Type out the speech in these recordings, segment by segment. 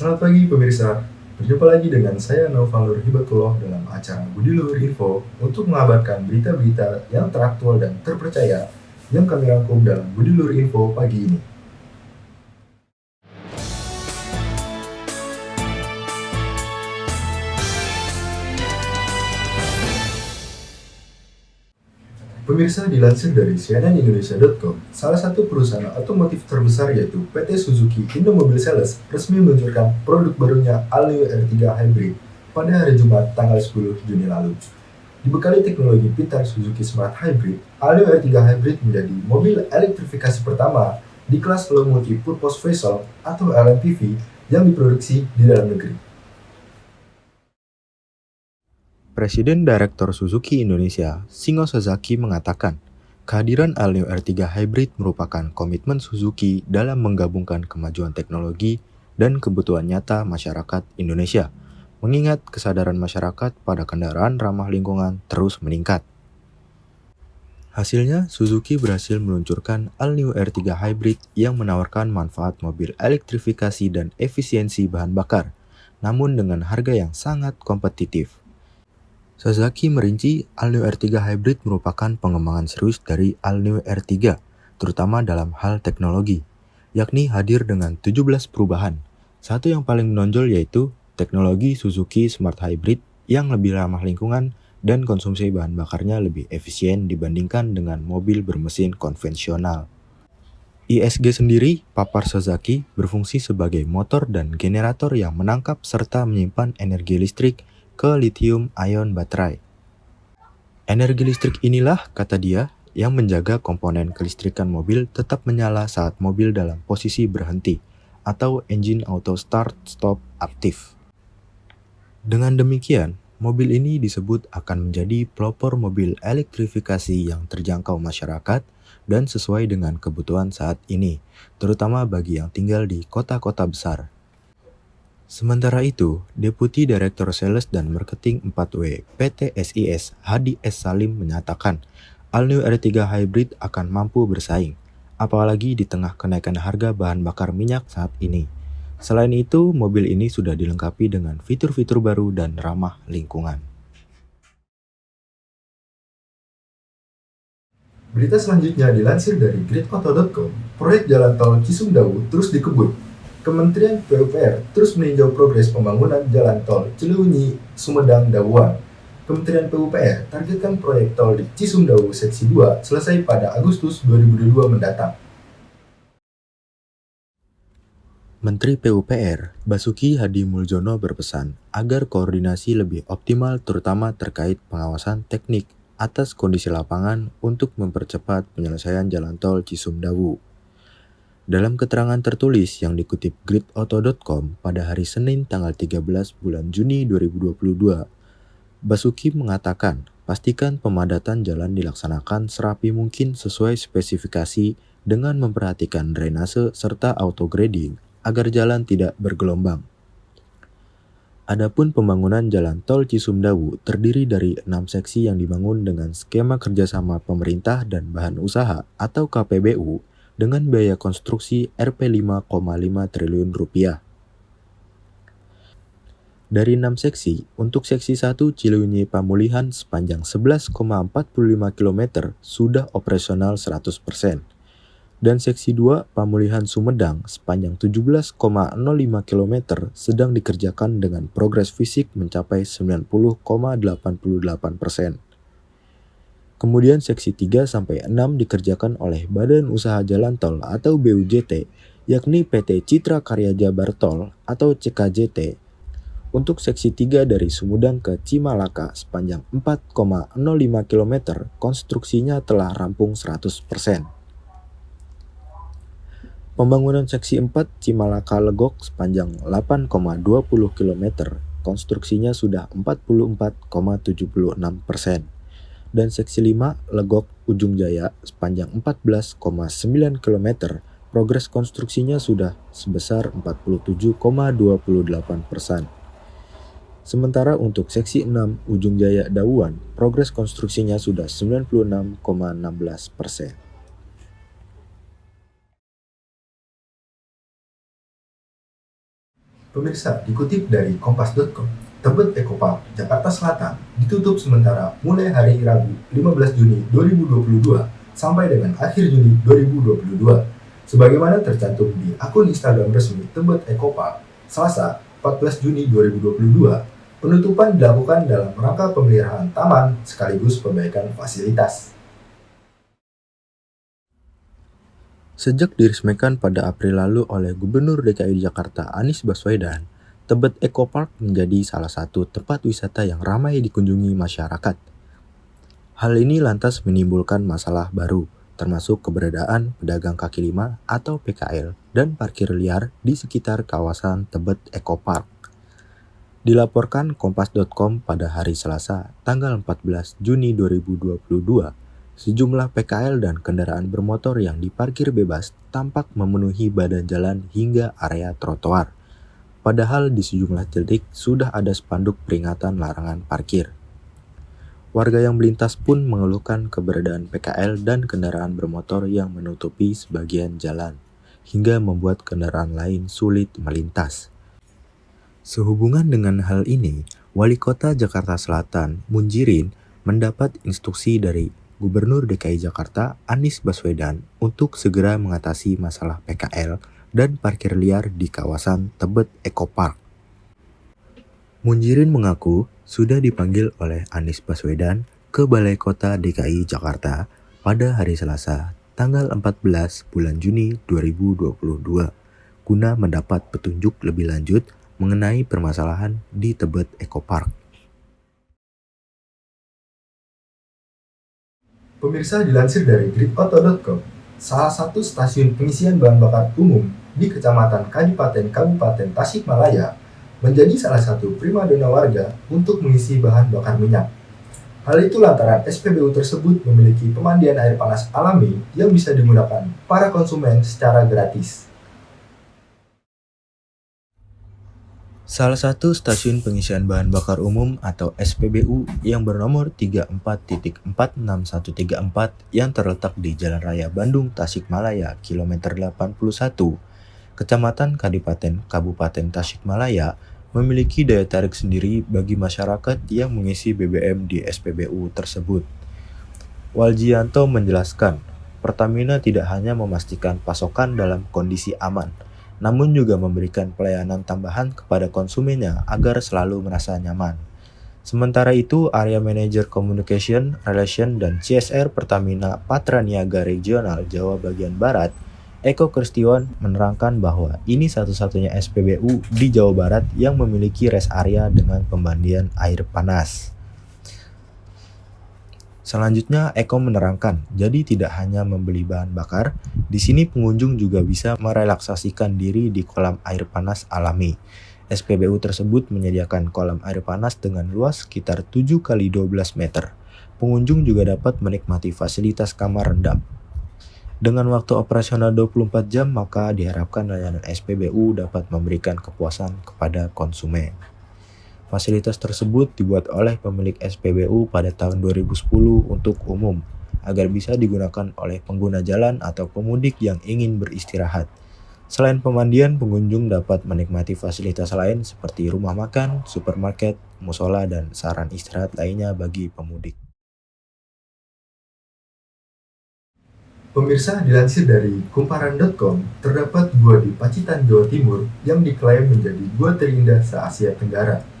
Selamat pagi pemirsa, berjumpa lagi dengan saya Novanur Hibatullah dalam acara Budi Luhur Info untuk mengabarkan berita-berita yang teraktual dan terpercaya yang kami rangkum dalam Budi Luhur Info pagi ini. Pemirsa, dilansir dari cnnindonesia.com, salah satu perusahaan otomotif terbesar yaitu PT Suzuki Indomobil Sales resmi meluncurkan produk barunya Aleo R3 Hybrid pada hari Jumat tanggal 10 Juni lalu. Dibekali teknologi pintar Suzuki Smart Hybrid, Aleo R3 Hybrid menjadi mobil elektrifikasi pertama di kelas Low Multi Purpose Vehicle atau LMPV yang diproduksi di dalam negeri. Presiden Direktur Suzuki Indonesia, Shingo Sasaki mengatakan, kehadiran Aleo R3 Hybrid merupakan komitmen Suzuki dalam menggabungkan kemajuan teknologi dan kebutuhan nyata masyarakat Indonesia, mengingat kesadaran masyarakat pada kendaraan ramah lingkungan terus meningkat. Hasilnya, Suzuki berhasil meluncurkan Aleo R3 Hybrid yang menawarkan manfaat mobil elektrifikasi dan efisiensi bahan bakar, namun dengan harga yang sangat kompetitif. Sasaki merinci Aleo R3 Hybrid merupakan pengembangan serius dari Aleo R3, terutama dalam hal teknologi, yakni hadir dengan 17 perubahan. Satu yang paling menonjol yaitu teknologi Suzuki Smart Hybrid yang lebih ramah lingkungan dan konsumsi bahan bakarnya lebih efisien dibandingkan dengan mobil bermesin konvensional. ISG sendiri, papar Sasaki, berfungsi sebagai motor dan generator yang menangkap serta menyimpan energi listrik ke lithium-ion baterai. Energi listrik inilah, kata dia, yang menjaga komponen kelistrikan mobil tetap menyala saat mobil dalam posisi berhenti, atau engine auto start-stop aktif. Dengan demikian, mobil ini disebut akan menjadi pelopor mobil elektrifikasi yang terjangkau masyarakat dan sesuai dengan kebutuhan saat ini, terutama bagi yang tinggal di kota-kota besar. Sementara itu, Deputi Direktur Sales dan Marketing 4W PT SIS Hadi S. Salim menyatakan Aleo R3 Hybrid akan mampu bersaing, apalagi di tengah kenaikan harga bahan bakar minyak saat ini. Selain itu, mobil ini sudah dilengkapi dengan fitur-fitur baru dan ramah lingkungan. Berita selanjutnya dilansir dari gridauto.com, proyek jalan tol Cisumdawu terus dikebut. Kementerian PUPR terus meninjau progres pembangunan jalan tol Cileunyi-Sumedang-Dawuan. Kementerian PUPR targetkan proyek tol di Cisumdawu Seksi 2 selesai pada Agustus 2022 mendatang. Menteri PUPR, Basuki Hadi Muljono berpesan agar koordinasi lebih optimal terutama terkait pengawasan teknik atas kondisi lapangan untuk mempercepat penyelesaian jalan tol Cisumdawu. Dalam keterangan tertulis yang dikutip gridauto.com pada hari Senin tanggal 13 bulan Juni 2022, Basuki mengatakan pastikan pemadatan jalan dilaksanakan serapi mungkin sesuai spesifikasi dengan memperhatikan drainase serta auto-grading agar jalan tidak bergelombang. Adapun pembangunan jalan tol Cisumdawu terdiri dari 6 seksi yang dibangun dengan skema kerjasama pemerintah dan bahan usaha atau KPBU dengan biaya konstruksi Rp5,5 triliun. Dari 6 seksi, untuk seksi 1 Cileunyi Pamulihan sepanjang 11,45 km sudah operasional 100%. Dan seksi 2 Pamulihan Sumedang sepanjang 17,05 km sedang dikerjakan dengan progres fisik mencapai 90,88%. Kemudian seksi 3 sampai 6 dikerjakan oleh Badan Usaha Jalan Tol atau BUJT, yakni PT Citra Karya Jabar Tol atau CKJT. Untuk seksi 3 dari Sumedang ke Cimalaka sepanjang 4,05 km, konstruksinya telah rampung 100%. Pembangunan seksi 4 Cimalaka Legok sepanjang 8,20 km, konstruksinya sudah 44,76%. Dan seksi 5 Legok Ujung Jaya sepanjang 14,9 km, progres konstruksinya sudah sebesar 47,28%. Sementara untuk seksi 6 Ujung Jaya Dawuan, progres konstruksinya sudah 96,16%. Pemirsa, dikutip dari kompas.com, Tebet Ecopark, Jakarta Selatan, ditutup sementara mulai hari Rabu 15 Juni 2022 sampai dengan akhir Juni 2022. Sebagaimana tercantum di akun Instagram resmi Tebet Ecopark, Selasa 14 Juni 2022, penutupan dilakukan dalam rangka pemeliharaan taman sekaligus perbaikan fasilitas. Sejak diresmikan pada April lalu oleh Gubernur DKI Jakarta Anies Baswedan, Tebet Ecopark menjadi salah satu tempat wisata yang ramai dikunjungi masyarakat. Hal ini lantas menimbulkan masalah baru, termasuk keberadaan pedagang kaki lima atau PKL dan parkir liar di sekitar kawasan Tebet Ecopark. Dilaporkan Kompas.com pada hari Selasa, tanggal 14 Juni 2022, sejumlah PKL dan kendaraan bermotor yang diparkir bebas tampak memenuhi badan jalan hingga area trotoar. Padahal di sejumlah titik sudah ada spanduk peringatan larangan parkir. Warga yang melintas pun mengeluhkan keberadaan PKL dan kendaraan bermotor yang menutupi sebagian jalan, hingga membuat kendaraan lain sulit melintas. Sehubungan dengan hal ini, Wali Kota Jakarta Selatan, Munjirin, mendapat instruksi dari Gubernur DKI Jakarta Anies Baswedan untuk segera mengatasi masalah PKL dan parkir liar di kawasan Tebet Ecopark. Munjirin mengaku sudah dipanggil oleh Anies Baswedan ke Balai Kota DKI Jakarta pada hari Selasa, tanggal 14 bulan Juni 2022, guna mendapat petunjuk lebih lanjut mengenai permasalahan di Tebet Ecopark. Pemirsa, dilansir dari gridauto.com, salah satu stasiun pengisian bahan bakar umum di Kecamatan Kadipaten Kabupaten Tasikmalaya menjadi salah satu primadona warga untuk mengisi bahan bakar minyak. Hal itu lantaran SPBU tersebut memiliki pemandian air panas alami yang bisa digunakan para konsumen secara gratis. Salah satu stasiun pengisian bahan bakar umum atau SPBU yang bernomor 34.46134 yang terletak di Jalan Raya Bandung Tasikmalaya kilometer 81, Kecamatan Kadipaten Kabupaten Tasikmalaya, memiliki daya tarik sendiri bagi masyarakat yang mengisi BBM di SPBU tersebut. Waljianto menjelaskan, Pertamina tidak hanya memastikan pasokan dalam kondisi aman, namun juga memberikan pelayanan tambahan kepada konsumennya agar selalu merasa nyaman. Sementara itu, Area Manager Communication, Relation, dan CSR Pertamina Patraniaga Regional Jawa Bagian Barat, Eko Kristion, menerangkan bahwa ini satu-satunya SPBU di Jawa Barat yang memiliki rest area dengan pembandian air panas. Selanjutnya, Eko menerangkan, jadi tidak hanya membeli bahan bakar, di sini pengunjung juga bisa merelaksasikan diri di kolam air panas alami. SPBU tersebut menyediakan kolam air panas dengan luas sekitar 7 x 12 meter. Pengunjung juga dapat menikmati fasilitas kamar rendam. Dengan waktu operasional 24 jam, maka diharapkan layanan SPBU dapat memberikan kepuasan kepada konsumen. Fasilitas tersebut dibuat oleh pemilik SPBU pada tahun 2010 untuk umum, agar bisa digunakan oleh pengguna jalan atau pemudik yang ingin beristirahat. Selain pemandian, pengunjung dapat menikmati fasilitas lain seperti rumah makan, supermarket, musola, dan saran istirahat lainnya bagi pemudik. Pemirsa, dilansir dari kumparan.com, terdapat gua di Pacitan, Jawa Timur yang diklaim menjadi gua terindah se-Asia Tenggara.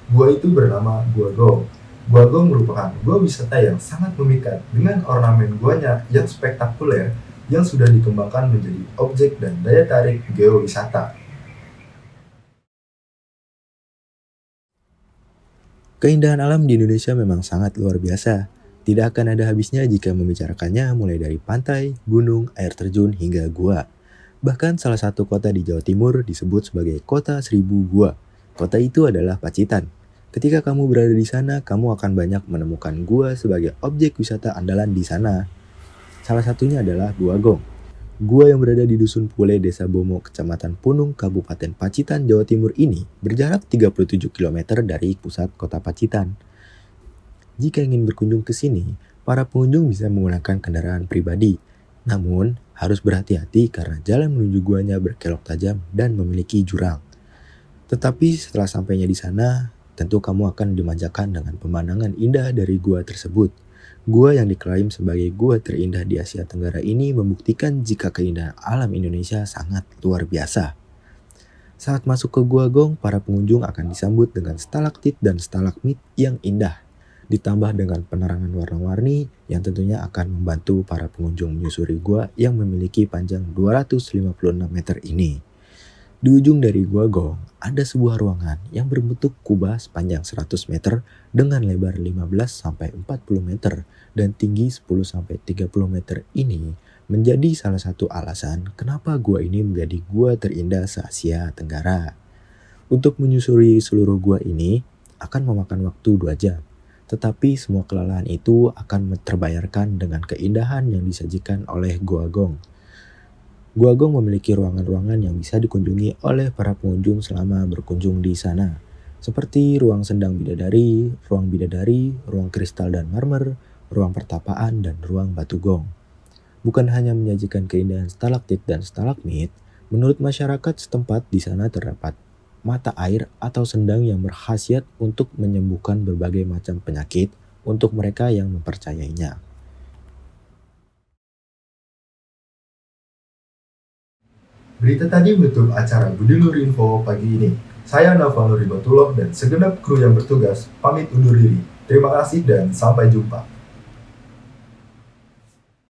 Gua itu bernama Gua Gong. Gua Gong merupakan gua wisata yang sangat memikat dengan ornamen guanya yang spektakuler yang sudah dikembangkan menjadi objek dan daya tarik geowisata. Keindahan alam di Indonesia memang sangat luar biasa. Tidak akan ada habisnya jika membicarakannya mulai dari pantai, gunung, air terjun, hingga gua. Bahkan salah satu kota di Jawa Timur disebut sebagai Kota Seribu Gua. Kota itu adalah Pacitan. Ketika kamu berada di sana, kamu akan banyak menemukan gua sebagai objek wisata andalan di sana. Salah satunya adalah Gua Gong. Gua yang berada di Dusun Pule, Desa Bomo, Kecamatan Punung, Kabupaten Pacitan, Jawa Timur ini berjarak 37 km dari pusat kota Pacitan. Jika ingin berkunjung ke sini, para pengunjung bisa menggunakan kendaraan pribadi. Namun, harus berhati-hati karena jalan menuju guanya berkelok tajam dan memiliki jurang. Tetapi setelah sampainya di sana, tentu kamu akan dimanjakan dengan pemandangan indah dari gua tersebut. Gua yang diklaim sebagai gua terindah di Asia Tenggara ini membuktikan jika keindahan alam Indonesia sangat luar biasa. Saat masuk ke Gua Gong, para pengunjung akan disambut dengan stalaktit dan stalagmit yang indah, ditambah dengan penerangan warna-warni yang tentunya akan membantu para pengunjung menyusuri gua yang memiliki panjang 256 meter ini. Di ujung dari Gua Gong, ada sebuah ruangan yang berbentuk kubah sepanjang 100 meter dengan lebar 15-40 meter dan tinggi 10-30 meter ini menjadi salah satu alasan kenapa gua ini menjadi gua terindah se-Asia Tenggara. Untuk menyusuri seluruh gua ini akan memakan waktu 2 jam. Tetapi semua kelelahan itu akan terbayarkan dengan keindahan yang disajikan oleh Gua Gong. Gua Gong memiliki ruangan-ruangan yang bisa dikunjungi oleh para pengunjung selama berkunjung di sana. Seperti ruang sendang bidadari, ruang kristal dan marmer, ruang pertapaan, dan ruang batu gong. Bukan hanya menyajikan keindahan stalaktit dan stalagmit, menurut masyarakat setempat di sana terdapat mata air atau sendang yang berkhasiat untuk menyembuhkan berbagai macam penyakit untuk mereka yang mempercayainya. Berita tadi menutup acara Budilur Info pagi ini. Saya Naval Ribatullah dan segenap kru yang bertugas pamit undur diri. Terima kasih dan sampai jumpa.